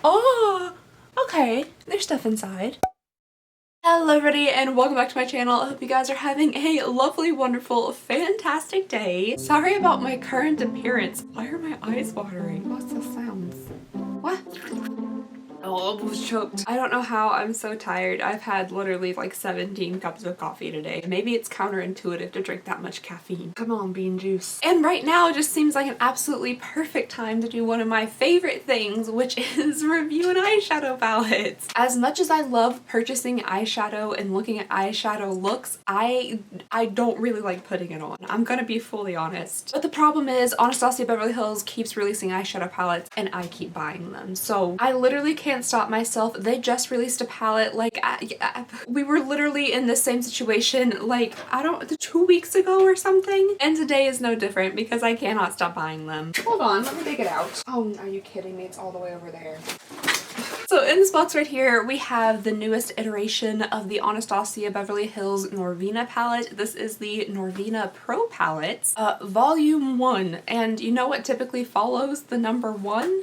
Oh, okay. There's stuff inside. Hello everybody and welcome back to my channel. I hope you guys are having a lovely, wonderful, fantastic day. Sorry about my current appearance. Why are my eyes watering? What's the sounds? What? Oh, I was choked. I don't know how I'm so tired. I've had literally like 17 cups of coffee today. Maybe it's counterintuitive to drink that much caffeine. Come on, bean juice. And right now it just seems like an absolutely perfect time to do one of my favorite things, which is review an eyeshadow palette. As much as I love purchasing eyeshadow and looking at eyeshadow looks, I don't really like putting it on. I'm gonna be fully honest. But the problem is Anastasia Beverly Hills keeps releasing eyeshadow palettes and I keep buying them. So I literally can't stop myself. They just released a palette like we were literally in the same situation like 2 weeks ago or something, and today is no different because I cannot stop buying them. Hold on, let me take it out. Oh, are you kidding me? It's all the way over there. So in this box right here, we have the newest iteration of the Anastasia Beverly Hills Norvina palette. This is the Norvina Pro palette, volume 1. And you know what typically follows the number 1?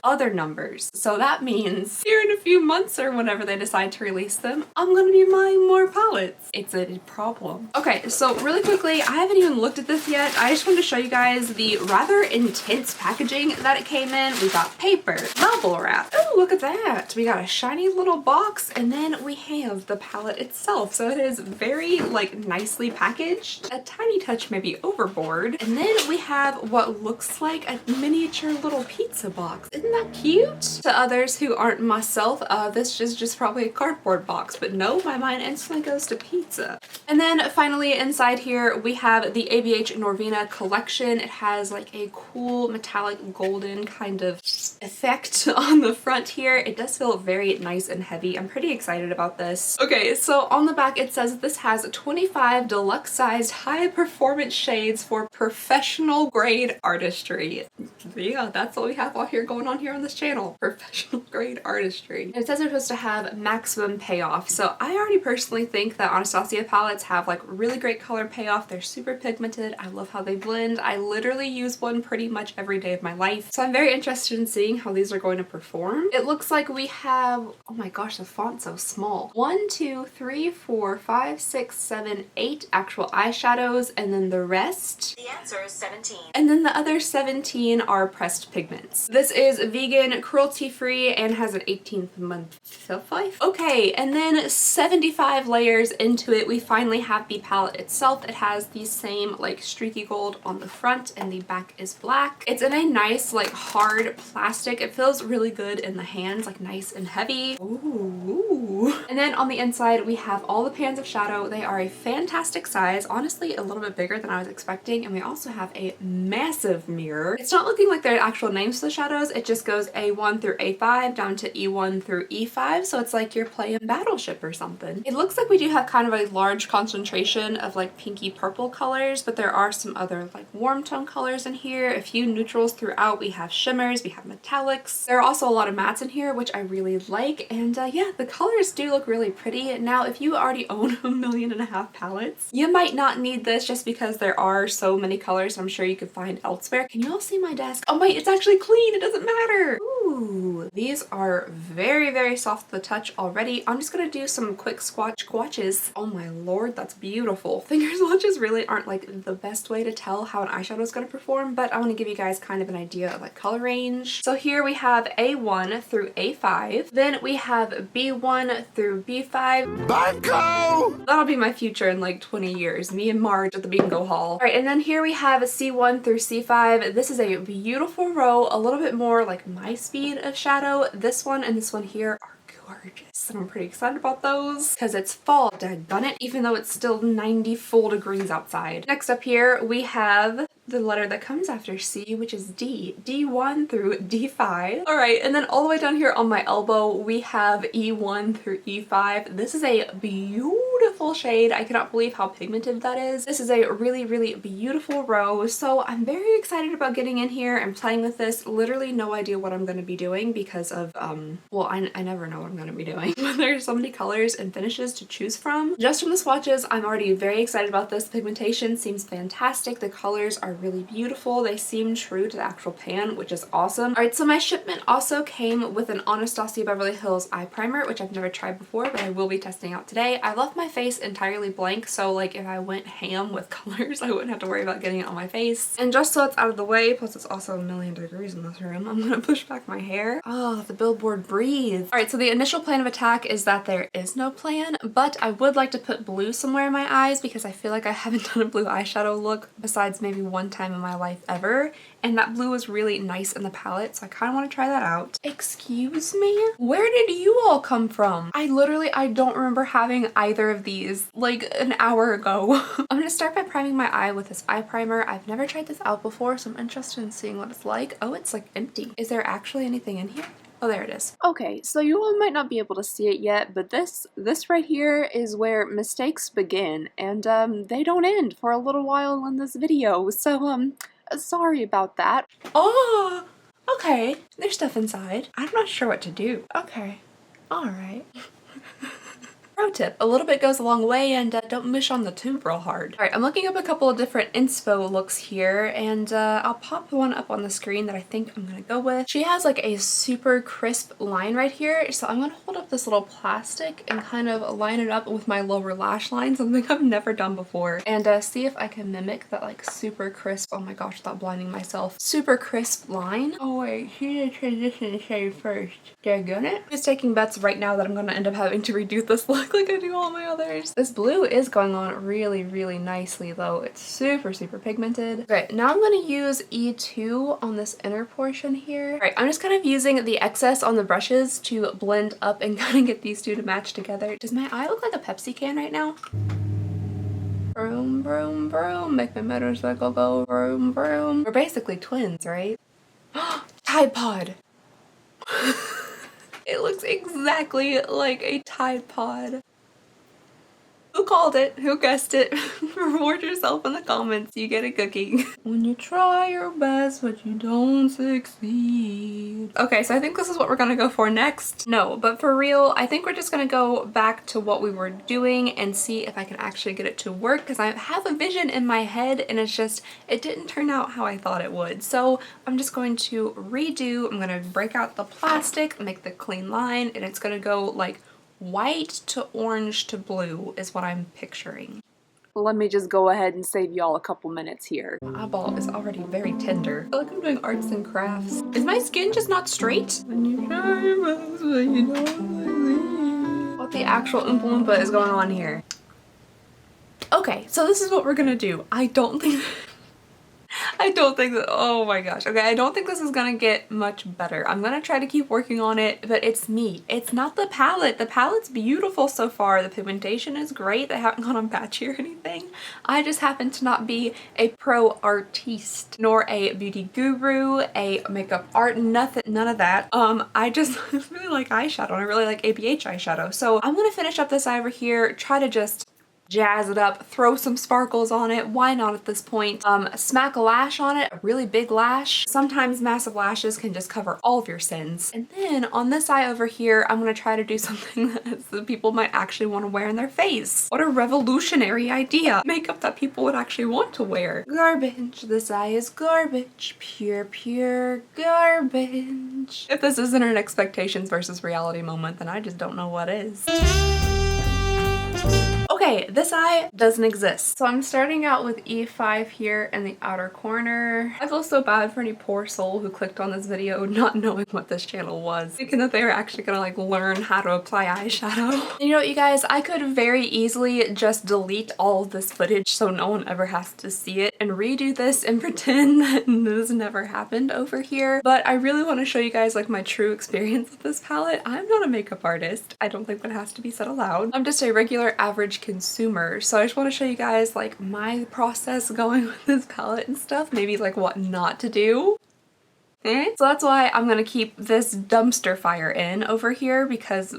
Other numbers. So that means here in a few months or whenever they decide to release them, I'm gonna be buying more palettes. It's a problem. Okay, so really quickly, I haven't even looked at this yet. I just wanted to show you guys the rather intense packaging that it came in. We got paper, bubble wrap. Oh, look at that. We got a shiny little box, and then we have the palette itself. So it is very like nicely packaged. A tiny touch maybe overboard. And then we have what looks like a miniature little pizza box. Isn't that cute? To others who aren't myself, this is just probably a cardboard box, but no, my mind instantly goes to pizza. And then finally inside here we have the ABH Norvina collection. It has like a cool metallic golden kind of effect on the front here. It does feel very nice and heavy. I'm pretty excited about this. Okay, so on the back it says this has 25 deluxe sized high performance shades for professional grade artistry. Yeah, that's what we have all here going on here on this channel. Professional grade artistry. And it says they're supposed to have maximum payoff. So I already personally think that Anastasia palettes have like really great color payoff. They're super pigmented. I love how they blend. I literally use one pretty much every day of my life. So I'm very interested in seeing how these are going to perform. It looks like we have, oh my gosh, the font's so small. 1, 2, 3, 4, 5, 6, 7, 8 actual eyeshadows, and then the rest. The answer is 17. And then the other 17 are pressed pigments. This is vegan, cruelty-free, and has an 18th month shelf life. Okay, and then 75 layers into it, we finally have the palette itself. It has the same like streaky gold on the front and the back is black. It's in a nice like hard plastic. It feels really good in the hands, like nice and heavy. Ooh. And then on the inside we have all the pans of shadow. They are a fantastic size, honestly a little bit bigger than I was expecting, and we also have a massive mirror. It's not looking like they're actual names for the shadows. It just goes A1 through A5 down to E1 through E5, so it's like you're playing Battleship or something. It looks like we do have kind of a large concentration of like pinky purple colors, but there are some other like warm tone colors in here, a few neutrals throughout. We have shimmers, we have metallics. There are also a lot of mattes in here, which I really like, and yeah, the colors do look really pretty. Now, if you already own 1.5 million palettes, you might not need this just because there are so many colors I'm sure you could find elsewhere. Can you all see my desk? Oh wait, it's actually clean, it doesn't matter. Ooh, these are very, very soft to the touch already. I'm just gonna do some quick swatches. Oh my lord, that's beautiful. Finger swatches really aren't like the best way to tell how an eyeshadow is gonna perform, but I want to give you guys kind of an idea of like color range. So here we have A1 through A5. Then we have B1 through B5. Bingo! That'll be my future in like 20 years. Me and Marge at the bingo hall. All right, and then here we have a C1 through C5. This is a beautiful row, a little bit more like my speed of shadow. This one and this one here are gorgeous, and I'm pretty excited about those because it's fall, daggone it, even though it's still 90 full degrees outside. Next up here we have the letter that comes after C, which is D. D1 through D5. All right, and then all the way down here on my elbow we have E1 through E5. This is a beautiful beautiful shade. I cannot believe how pigmented that is. This is a really, really beautiful rose. So I'm very excited about getting in here and playing with this. Literally no idea what I'm going to be doing because of, well, I never know what I'm going to be doing. There's so many colors and finishes to choose from. Just from the swatches, I'm already very excited about this. Pigmentation seems fantastic. The colors are really beautiful. They seem true to the actual pan, which is awesome. All right, so my shipment also came with an Anastasia Beverly Hills eye primer, which I've never tried before, but I will be testing out today. I left my face entirely blank, so like if I went ham with colors, I wouldn't have to worry about getting it on my face. And just so it's out of the way, plus it's also a million degrees in this room, I'm gonna push back my hair. Oh, the billboard breathes. All right, so the initial plan of attack is that there is no plan, but I would like to put blue somewhere in my eyes because I feel like I haven't done a blue eyeshadow look besides maybe one time in my life ever. And that blue was really nice in the palette, so I kind of want to try that out. Excuse me? Where did you all come from? I don't remember having either of these like an hour ago. I'm gonna start by priming my eye with this eye primer. I've never tried this out before, so I'm interested in seeing what it's like. Oh, it's like empty. Is there actually anything in here? Oh, there it is. Okay, so you all might not be able to see it yet, but this right here is where mistakes begin, and they don't end for a little while in this video, so sorry about that. Oh, okay. There's stuff inside. I'm not sure what to do. Okay. All right. Pro tip, a little bit goes a long way, and don't mush on the tube real hard. All right, I'm looking up a couple of different inspo looks here, and I'll pop one up on the screen that I think I'm gonna go with. She has like a super crisp line right here, so I'm gonna hold up this little plastic and kind of line it up with my lower lash line, something I've never done before, and see if I can mimic that like super crisp, oh my gosh, without blinding myself, super crisp line. Oh wait, she did transition shade first. Daggone it. I'm just taking bets right now that I'm gonna end up having to redo this look like I do all my others. This blue is going on really, really nicely though. It's super, super pigmented. Okay, now I'm gonna use E2 on this inner portion here. All right, I'm just kind of using the excess on the brushes to blend up and kind of get these two to match together. Does my eye look like a Pepsi can right now? Vroom, vroom, vroom, make my motorcycle go vroom, vroom. We're basically twins, right? Tide Pod. It looks exactly like a Tide Pod. Who called it? Who guessed it? Reward yourself in the comments. You get a cookie. When you try your best but you don't succeed. Okay, so I think this is what we're gonna go for next. No, but for real, I think we're just gonna go back to what we were doing and see if I can actually get it to work, because I have a vision in my head and it's just, it didn't turn out how I thought it would. So I'm just going to redo, I'm gonna break out the plastic, make the clean line, and it's gonna go like white to orange to blue is what I'm picturing. Let me just go ahead and save y'all a couple minutes here. My eyeball is already very tender. I feel like I'm doing arts and crafts. Is my skin just not straight? When you try your best, but you don't succeed. What the actual Oompa Loompa is going on here? Okay, so this is what we're gonna do. I don't think that, oh my gosh. Okay, I don't think this is gonna get much better. I'm gonna try to keep working on it, but it's me. It's not the palette. The palette's beautiful so far. The pigmentation is great. They haven't gone on patchy or anything. I just happen to not be a pro artiste, nor a beauty guru, a makeup art, nothing, none of that. I just really like eyeshadow, and I really like ABH eyeshadow. So I'm gonna finish up this eye over here, try to just jazz it up, throw some sparkles on it, why not at this point? Smack a lash on it, a really big lash. Sometimes massive lashes can just cover all of your sins. And then on this eye over here, I'm gonna try to do something that people might actually want to wear in their face. What a revolutionary idea. Makeup that people would actually want to wear. Garbage. This eye is garbage. Pure, pure garbage. If this isn't an expectations versus reality moment, then I just don't know what is. Okay, this eye doesn't exist. So I'm starting out with E5 here in the outer corner. I feel so bad for any poor soul who clicked on this video not knowing what this channel was, thinking that they were actually gonna like learn how to apply eyeshadow. You know what, you guys, I could very easily just delete all of this footage so no one ever has to see it and redo this and pretend that this never happened over here. But I really want to show you guys like my true experience with this palette. I'm not a makeup artist. I don't think that has to be said aloud. I'm just a regular average consumer, so I just want to show you guys like my process going with this palette and stuff, maybe like what not to do. So that's why I'm gonna keep this dumpster fire in over here because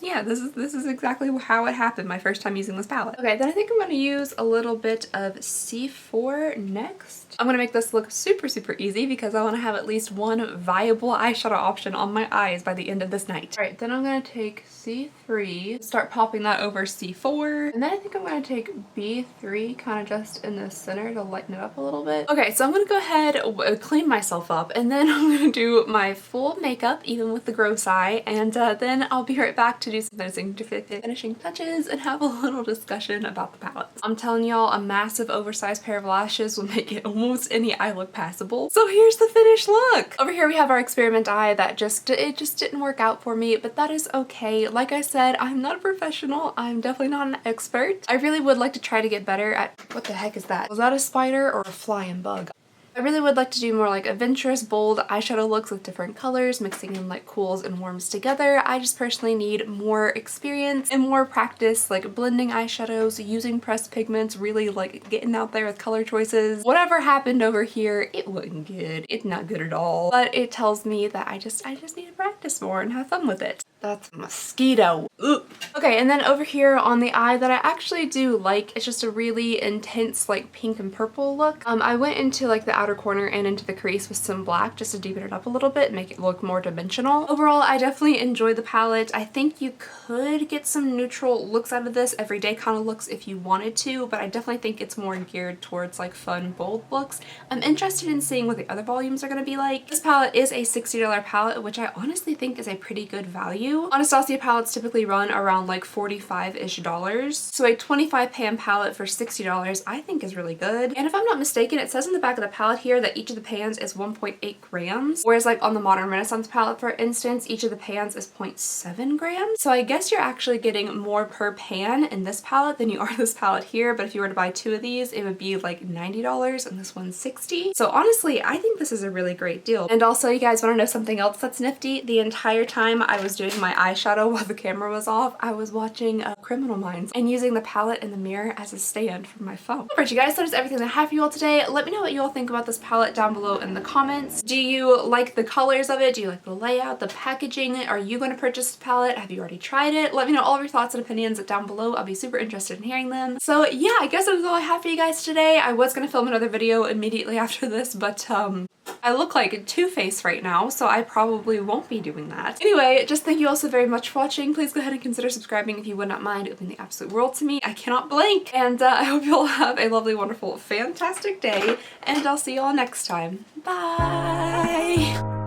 yeah, this is exactly how it happened my first time using this palette. Okay, then I think I'm gonna use a little bit of C4 next. I'm gonna make this look super easy because I want to have at least one viable eyeshadow option on my eyes by the end of this night. All right, then I'm gonna take C3, start popping that over C4, and then I think I'm gonna take B3 kind of just in the center to lighten it up a little bit. Okay, so I'm gonna go ahead, clean myself up, and then I'm gonna do my full makeup, even with the gross eye, and then I'll be right back to do some finishing touches and have a little discussion about the palettes. I'm telling y'all, a massive oversized pair of lashes will make it almost any eye look passable. So here's the finished look. Over here we have our experiment eye that just didn't work out for me, but that is okay. Like I said, I'm not a professional. I'm definitely not an expert. I really would like to try to get better at, what the heck is that? Was that a spider or a flying bug? I really would like to do more like adventurous, bold eyeshadow looks with different colors, mixing in like cools and warms together. I just personally need more experience and more practice like blending eyeshadows, using pressed pigments, really like getting out there with color choices. Whatever happened over here, it wasn't good. It's not good at all. But it tells me that I just need to practice more and have fun with it. That's a mosquito. Ugh. Okay, and then over here on the eye that I actually do like, it's just a really intense like pink and purple look. I went into like the outer corner and into the crease with some black just to deepen it up a little bit, make it look more dimensional. Overall, I definitely enjoy the palette. I think you could get some neutral looks out of this, everyday kind of looks if you wanted to, but I definitely think it's more geared towards like fun, bold looks. I'm interested in seeing what the other volumes are going to be like. This palette is a $60 palette, which I honestly think is a pretty good value. Anastasia palettes typically run around like $45-ish dollars. So a 25 pan palette for $60 I think is really good. And if I'm not mistaken, it says in the back of the palette here that each of the pans is 1.8 grams. Whereas like on the Modern Renaissance palette, for instance, each of the pans is 0.7 grams. So I guess you're actually getting more per pan in this palette than you are this palette here. But if you were to buy two of these, it would be like $90 and this one's $60. So honestly, I think this is a really great deal. And also, you guys want to know something else that's nifty? The entire time I was doing my eyeshadow while the camera was off, I was watching Criminal Minds and using the palette in the mirror as a stand for my phone. Alright you guys, that is everything that I have for you all today. Let me know what you all think about this palette down below in the comments. Do you like the colors of it? Do you like the layout, the packaging? Are you going to purchase the palette? Have you already tried it? Let me know all of your thoughts and opinions down below. I'll be super interested in hearing them. So yeah, I guess that is all I have for you guys today. I was going to film another video immediately after this, but I look like Two-Face right now, so I probably won't be doing that. Anyway, just thank you all so very much for watching. Please go ahead and consider subscribing if you would not mind. It would mean the absolute world to me. I cannot blink. And I hope you all have a lovely, wonderful, fantastic day, and I'll see you all next time. Bye!